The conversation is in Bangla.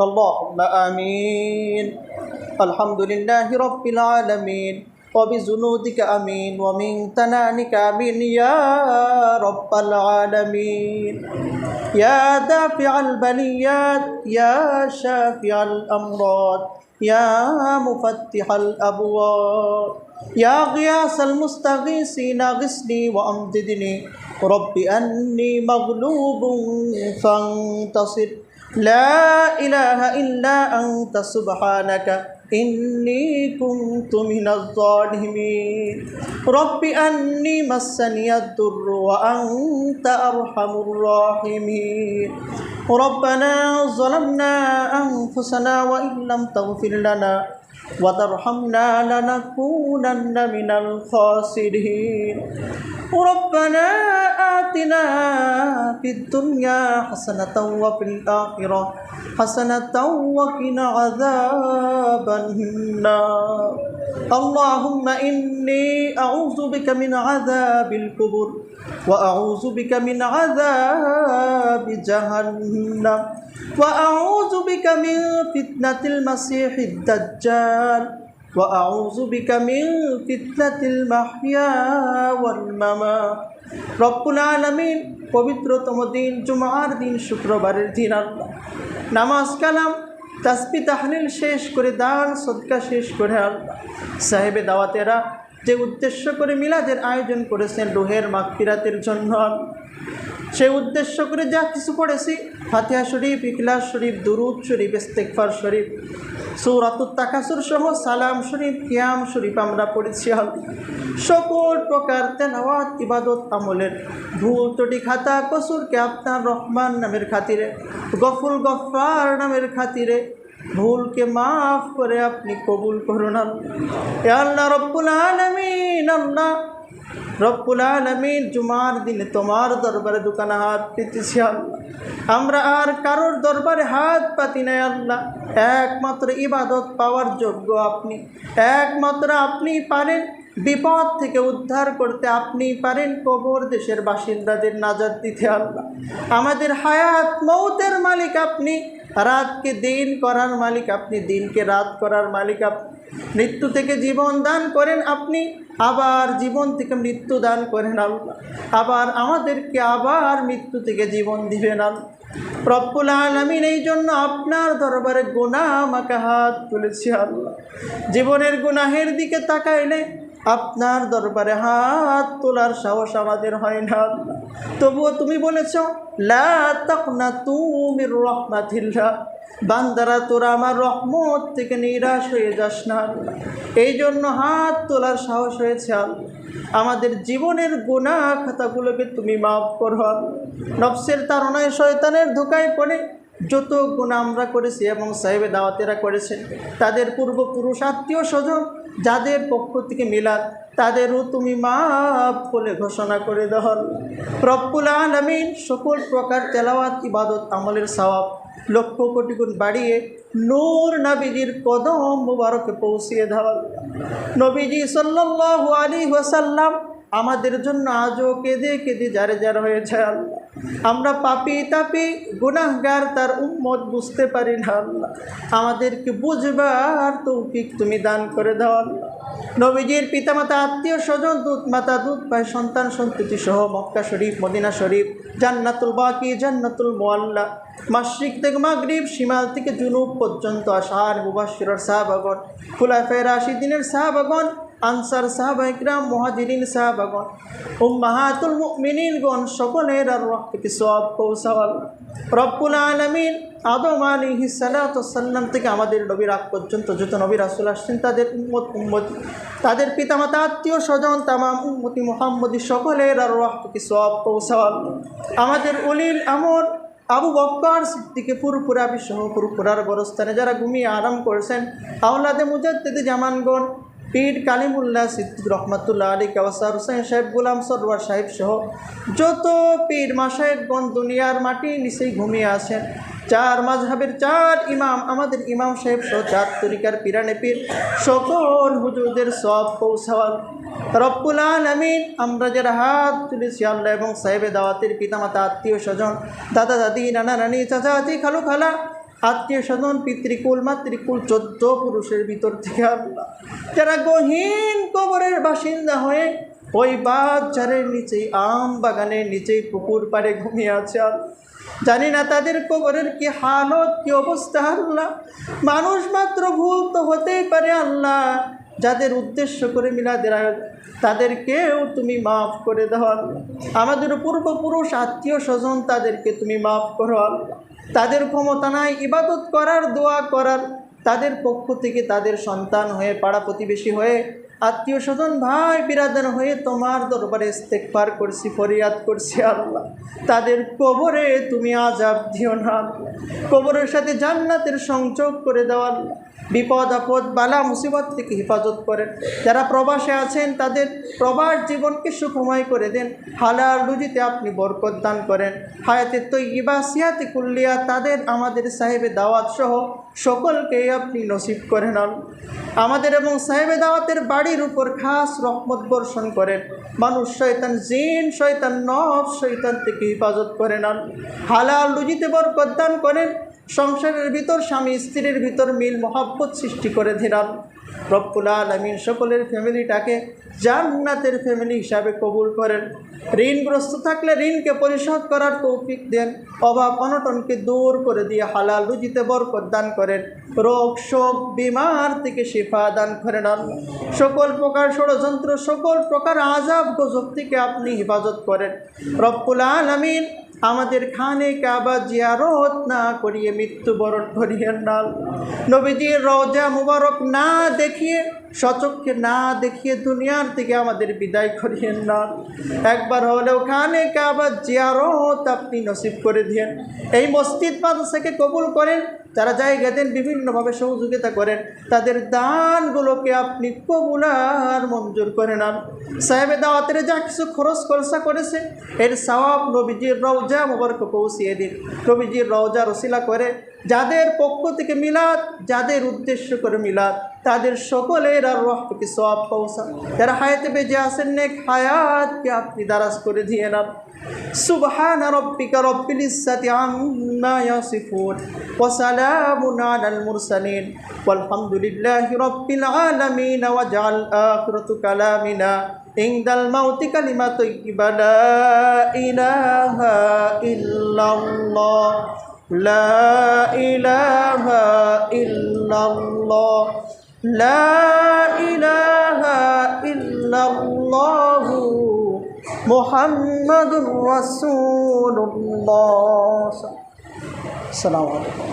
اللهم آمين. الحمد لله رب العالمين وبجنودك آمين ومن تنانك آمين يا رب العالمين. يا دافع البليات يا شافع الأمراض يا مفتح الأبواب يا غياث المستغيثين اغثني وأمددني رب أني مغلوب فانتصر. لا إله إلا أنت سبحانك إني كنت من الظالمين. رب أني مسني الضر وأنت أرحم الراحمين. ربنا ظلمنا أنفسنا وإن لم تغفر لنا وترحمنا لنكونن من الخاسرين. ربنا آتنا في الدنيا حسنة وفي الآخرة حسنة وقنا عذاب النار. اللهم إني أعوذ بك من عذاب القبر وأعوذ بك من عذاب جهنم وأعوذ بك من فتنة المسيح الدجال وأعوذ بك من فتنة المحيا والممات. রব্বুল আলামিন পবিত্রতম দিন জুমার দিন শুক্রবারের দিন আল্লাহ নামাজ কালাম তাসবিহ তাহলিল শেষ করে দান সদকা শেষ করে আল্লাহ সাহেবে দাওয়াতেরা যে উদ্দেশ্য করে মিলাদের আয়োজন করেছেন রুহের মাগফিরাতের জন্য সেই উদ্দেশ্য করে যা কিছু পড়েছি ফাতিহা শরীফ ইখলাস শরীফ দুরূদ শরীফ ইস্তিগফার শরীফ সূরাতুত তাকাসুর সহ সালাম শরীফ কিয়াম শরীফ আমরা পড়েছি সকল প্রকার তেলাওয়াত ইবাদত আমলের ভুল ত্রুটি খাতা কসুরকে আপনার রহমান নামের খাতিরে গফুর গফফার নামের খাতিরে ভুলকে মাফ করে আপনি কবুল করুন আল্লাহ রব্বুল আলামিন। আল্লাহ রব্বুল আলামিন জুমার দিনে তোমার দরবারে দোকানে হাত পেতেছি আল্লাহ আমরা আর কারোর দরবারে হাত পাতি নাই আল্লাহ একমাত্র ইবাদত পাওয়ার যোগ্য আপনি একমাত্র আপনি পারেন বিপদ থেকে উদ্ধার করতে আপনি পারেন কবর দেশের বাসিন্দাদের নাজাত দিতে আল্লাহ আমাদের হায়াত মৌতের মালিক আপনি রাতকে দিন করার মালিক আপনি দিনকে রাত করার মালিক আপনি মৃত্যু থেকে জীবন দান করেন আপনি আবার জীবন থেকে মৃত্যু দান করেন আল্লাহ আবার আমাদেরকে আবার মৃত্যু থেকে জীবন দিবেন আল্লাহ রব্বুল আলামিন। এই জন্য আপনার দরবারে গুনাহ মাখা হাত তুলেছি আল্লাহ জীবনের গুনাহের দিকে তাকাইলে আপনার দরবারে হাত তোলার সাহস আমাদের হয় না আল্লাহ তবুও তুমি বলেছ লা তাকনাতু মির রাহমাতিল্লাহ বান্দারা তোরা আমার রহমত থেকে নিরাশ হয়ে যাস না আল্লাহ এই জন্য হাত তোলার সাহস হয়েছে আল্লাহ আমাদের জীবনের গুনাহ খাতাগুলোকে তুমি মাফ করো আল্লাহ নফসের তাড়নায় শয়তানের ধোঁকায় পড়ে যত গুনাহ আমরা করেছি এবং সাহেবে দাওয়াতেরা করেছেন তাদের পূর্বপুরুষ আত্মীয় স্বজন যাদের পক্ষ থেকে মিলাদ তাদেরও তুমি মাফ বলে ঘোষণা করে দাও রব্বুল আলামিন। সকল প্রকার তেলাওয়াত ইবাদত আমলের সওয়াব লক্ষ কোটি গুণ বাড়িয়ে নূর নবীজির কদম মুবারকে পৌঁছিয়ে দাও নবীজি সাল্লাল্লাহু আলাইহি ওয়াসাল্লাম আমাদের জন্য আজও কেঁদে কেঁদে যারে যার হয়েছে আল্লাহ আমরা পাপী তাপী গুনাহগার তার উম্মত বুঝতে পারি না আল্লাহ আমাদেরকে বুঝবার তৌফিক তুমি দান করে দাও আল্লাহ নবীজির পিতামাতা আত্মীয় স্বজন দুধ মাতা দুধ ভাই সন্তান সন্ততি সহ মক্কা শরীফ মদিনা শরীফ জান্নাতুল বাকি জান্নাতুল মুআল্লা মাশরিক থেকে মাগরিব শিমাল থেকে জুনুব পর্যন্ত আশার মুবাশশিরুর সাহাবাগণ খুলাফায়ে রাশিদিনের সাহাবাগণ আনসার সাহাবা ইকরাম মুহাজিরিন সাহাবাগণ উম্মাহাতুল মুমিনিনগণ সকলের রহমতে সওয়াব পৌঁছাও রব্বুল আলামিন। আদম আলাইহিস সালাতু ওয়াস সালাম থেকে আমাদের নবীর আগ পর্যন্ত যত নবী রাসূল আসছেন তাদের উম্মতি তাদের পিতামাতা আত্মীয় স্বজন তামাম উম্মতি মুহাম্মদী সকলের রহমতে সওয়াব পৌঁছাও আমাদের উলিল আমর আবু বকর সিদ্দিকে পুরপুরা বিসহ পুরপুরার গোরস্থানে যারা ঘুমিয়ে আরাম করেছেন আওলাদে মুজাদ্দিদ জামানগণ পীর কালিমুল্লাহ সিদ্দিক রহমাতুল্লাহ আলী কাওসার হুসাইন সাহেব গোলাম সরওয়ার সাহেব সহ যত পীর মাশায়েখগণ দুনিয়ার মাটি নিচেই ঘুমিয়ে আছেন চার মাযহাবের চার ইমাম আমাদের ইমাম সাহেব সহ চার তরিকার পীরানে পীর সকল হুজুরদের সওয়াব পৌঁছাওয়াল রব্বুল আলামিন। আমরা যারা হাত তুলেছি আল্লাহ এবং সাহেবে দাওয়াতের পিতামাতা আত্মীয় স্বজন দাদা দাদি নানা নানি চাচা চাচি খালু খালা আত্মীয় স্বজন পিতৃকুল মাতৃকুল 14 পুরুষের ভিতর থেকে আল্লাহ যারা গহীন কবরের বাসিন্দা হয়ে ওই বাজারের নিচেই আম বাগানের নিচেই পুকুর পাড়ে ঘুমিয়ে আছে আল্লাহ, জানি না তাদের কবরের কি হালত কি অবস্থা আল্লাহ। মানুষ মাত্র ভুল তো হতেই পারে আল্লাহ। যাদের উদ্দেশ্য করে মিলাদের তাদেরকেও তুমি মাফ করে দাও আল্লাহ। আমাদের পূর্বপুরুষ আত্মীয় স্বজন তাদেরকে তুমি মাফ করো আল্লাহ। তাদের ক্ষমতা নাই ইবাদত করার দোয়া করার, তাদের পক্ষ থেকে তাদের সন্তান হয়ে পাড়া প্রতিবেশী হয়ে আত্মীয় স্বজন ভাই বিরাদার হয়ে তোমার দরবারে ইস্তেগফার করছি, ফরিয়াদ করছি আল্লাহ। তাদের কবরে তুমি আযাব দিও না আল্লাহ, কবরের সাথে জান্নাতের সংযোগ করে দাও আল্লাহ। বিপদ আপদ বালা মুসিবত থেকে হেফাজত করেন। যারা প্রবাসে আছেন তাদের প্রবাস জীবনকে সুখময় করে দেন, হালাল রুজিতে আপনি বরকত দান করেন। হায়াতে তৈয়্যিবা সিয়াতে কুল্লিয়া তাদের আমাদের সাহেবে দাওয়াত সহ সকলকে আপনি নসিব করেন আল্লাহ। আমাদের এবং সাহেবে দাওয়াতের বাড়ির উপর খাস রহমত বর্ষণ করেন। মানুষ শয়তান জিন শয়তান নফস শয়তান থেকে হেফাজত করেন আল্লাহ। হালাল রুজিতে বরকত দান করেন। সংসারের ভিতর স্বামী স্ত্রীর ভিতর মিল মহাব্বত সৃষ্টি করে দিলাম। রব্বুল আলামিন সকলের ফ্যামিলিটাকে জান্নাতের ফ্যামিলি হিসাবে কবুল করেন। ঋণগ্রস্ত থাকলে ঋণকে পরিশোধ করার তৌফিক দেন। অভাব অনটনকে দূর করে দিয়ে হালাল রুজিতে বরকত দান করেন। রোগ শোক বিমার থেকে শিফা দান করেন আল্লাহ। সকল প্রকার ষড়যন্ত্র সকল প্রকার আযাব গজব থেকে আপনি হেফাজত করেন। রব্বুল আলামিন আমাদের খানে কাবা জিয়ারত না করিয়ে মৃত্যুবরণ করিয়েন না। নবীজির রওজা মুবারক না দেখিয়ে সচক্ষে না দেখিয়ে দুনিয়ার থেকে আমাদের বিদায় করিয়েন না। একবার হলেও খানে কাবা জিয়ারত আপনি নসিব করে দিয়েন। এই মসজিদ মাদ্রাসাকে কবুল করেন। যারা জায়গা দেন বিভিন্নভাবে সহযোগিতা করেন, তাদের দানগুলোকে আপনি কবুল আর মঞ্জুর করে নেন। সাহেবে দাওয়াতের যা কিছু খরচ খরচা করেছে এর সওয়াব নবীজির রওজা মুবারক পৌঁছিয়ে দিন। নবীজির রওজা রসিলা করে যাদের পক্ষ থেকে মিলাদ, যাদের উদ্দেশ্য করে মিলাদ, তাদের সকলের আর রহমতি সওয়াব পৌঁছান। যারা হায়াতে বেঁচে আছেন নেক হায়াতকে আপনি দারাজ করে দিয়ে নেন। সুবহান রাব্বিকা রব্বিল ইজ্জাতি আম্মা ইয়াসিফুন ওয়া সালামুন আলাল মুরসালিন ওয়ালহামদুলিল্লাহি রাব্বিল আলামিন ওয়াজআল আখিরাতু কালামিনা ইনদাল মাউতি কালিমাতু তাইয়্যিবা লা ইলাহা ইল্লাল্লাহ লা ইলাহা ইল্লাল্লাহ লা ইলাহা ইল্লাল্লাহু মুহাম্মাদুর রাসূলুল্লাহ। আসসালামু আলাইকুম।